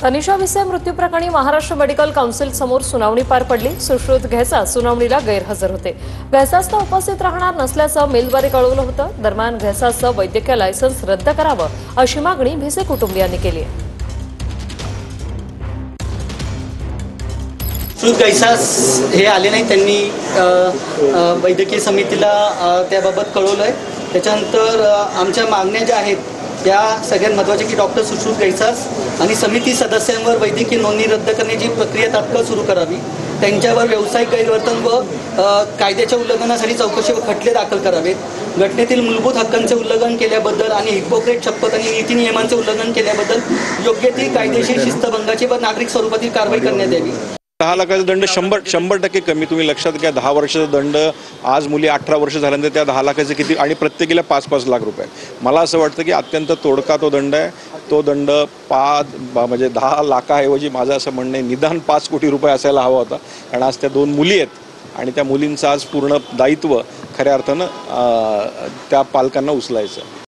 Tanisha vice मृत्यू प्रकरणी Maharashtra medical council समोर सुनावणी पार पडली। सुश्रुत घैसास सुनावणीला गैरहजर होते। घैसासला उपस्थित राहणार नसल्याचं मेलद्वारे कळवलं होतं। दरम्यान घैसासचं वैद्यकीय लायसन्स रद्द करावं अशी मागणी भिसे कुटुंबियांनी केली आहे। सुश्रुत घैसास हे आले नाही, त्यांनी वैद्यकीय समितीला त्याबाबत कळवलंय। त्याच्यानंतर आमच्या मागण्या ज्या आहेत त्या सगळ्यात महत्त्वाच्या की डॉक्टर सुश्रुत घैसास आणि समिती सदस्यांवर वैद्यकीय नोंदणी रद्द करण्याची प्रक्रिया तात्काळ सुरू करावी। त्यांच्यावर व्यावसायिक गैरवर्तन व कायद्याच्या उल्लंघनासाठी चौकशी व खटले दाखल करावेत। घटनेतील मूलभूत हक्कांचे उल्लंघन केल्याबद्दल आणि हिपोक्रेट शपथ आणि नीती नियमांचे उल्लंघन केल्याबद्दल योग्य ती कायदेशीर शिस्तभंगाची व नागरिक स्वरूपातील कारवाई करण्यात यावी। 10 लाखाचा दंड 100% कमी। तुम्ही लक्षात घ्या, 10 वर्षाचा दंड आज मुली 18 वर्ष झाल्यानंतर त्या 10 लाखाचे किती आणि प्रत्येकीला 5-5 लाख रुपये। मला असं वाटतं की अत्यंत तोडका तो दंड आहे। तो दंड 10 लाखाऐवजी माझं असं म्हणणं आहे निदान 5 कोटी रुपये असायला हवा होता। कारण आज त्या 2 मुली आहेत आणि त्या मुलींचं आज पूर्ण दायित्व खऱ्या अर्थानं त्या पालकांना उचलायचं।